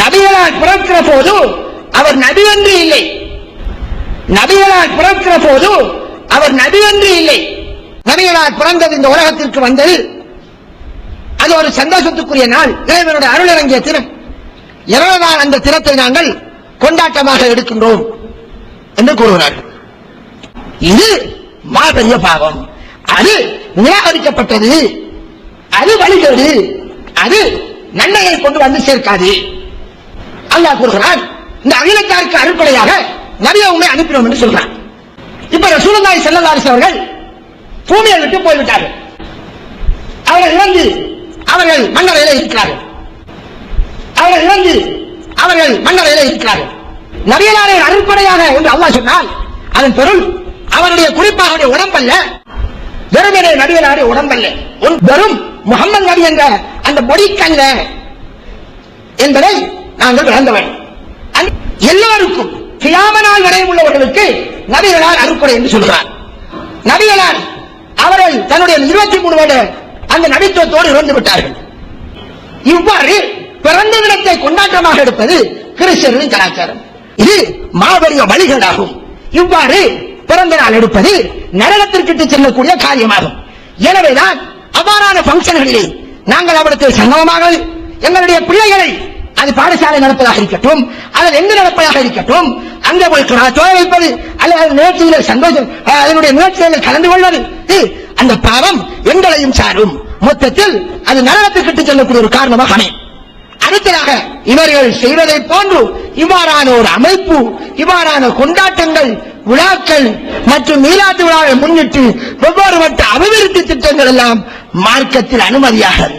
நபிகளால் பிறக்கிற போது அவர் நபி என்று இல்லை. நபிகளால் பிறக்கிற போது அவர் நபி என்று இல்லை. நபிகளால் பிறந்தது இந்த உலகத்திற்கு வந்தது அது ஒரு சந்தோஷத்துக்குரிய நாள், இறைவனுடைய அருள் இறங்கிய தினம். இரவுதான் அந்த தினத்தை நாங்கள் கொண்டாட்டமாக எடுக்கின்றோம் என்று கூறுகிறார்கள். இது மாபெரிய பாவம், அது நிராகரிக்கப்பட்டது, அது வழிகேடு, அது நன்மையை கொண்டு வந்து சேர்க்காது. அல்லாஹ் கூறுகிறான், இந்த அகிலத்தாருக்கு அருட்படையாக நபியை உண்மை அனுப்பினோம் என்று சொல்றான். இப்ப ரசூலுல்லாஹி ஸல்லல்லாஹு அலைஹி வஸல்லம் அவர்கள் பூமியை விட்டு போய்விட்டார்கள். அவர்கள் இறந்து அவர்கள் மண்ணறையில இருக்கிறார்கள். அவர்கள் இறந்து அவர்கள் மண்ணறையில இருக்கிறார்கள். நபிகளாரை அருட்படையாக என்று அல்லாஹ் சொன்னால் அதன் பொருள் அவருடைய குறிப்பாக அவருடைய உடம்பல்ல, வெறுமனே நபிகளாருடைய உடம்பல்ல, வெறும் முகமது நபி என்ற அந்த பொடிக்கல்ல என்பதை நாங்கள் விளங்க வேண்டும். எல்லோருக்கும் கியாம நாள் வரை உள்ளவர்களுக்கு நபிகளார் அருட்படை என்று சொல்கிறார். நபிகளார் அவர்கள் தன்னுடைய 23 வருட அந்த நபித்துவத்தோடு இறந்து விட்டார்கள். இவ்வாறு பிறந்த தினத்தை கொண்டாட்டமாக எடுப்பது கிறிஸ்தவர்களின் கலாச்சாரம். இது மாபெரிய வழிகேடாகும். இவ்வாறு பிறந்த நாள் எடுப்பது நரகத்திற்கு செல்லக்கூடிய காரியமாகும். எனவேதான் அவ்வாறான பங்கன்களிலே நாங்கள் அவருக்கு சங்கமமாக எங்களுடைய பிள்ளைகளை அது பாடசாலை நடப்பதாக இருக்கட்டும் அல்லது எங்கு நடப்பதாக இருக்கட்டும் அங்கே போய் தோழ வைப்பது அல்லது நிகழ்ச்சிகளை சந்தோஷம் அதனுடைய நிகழ்ச்சிகளை கலந்து கொள்வது அந்த பாவம் எங்களையும் சாரும். மொத்தத்தில் அது நரகத்திற்கு செல்லக்கூடிய ஒரு காரணமாக அமையும். அடுத்ததாக இவர்கள் செய்வதை போன்று இவ்வாறான ஒரு அமைப்பு, இவ்வாறான கொண்டாட்டங்கள், விழாக்கள் மற்றும் மீலாது விழாவை முன்னிட்டு வெவ்வேறு மற்ற அபிவிருத்தி திட்டங்கள் எல்லாம் மார்க்கத்தில் அனுமதியாகாது.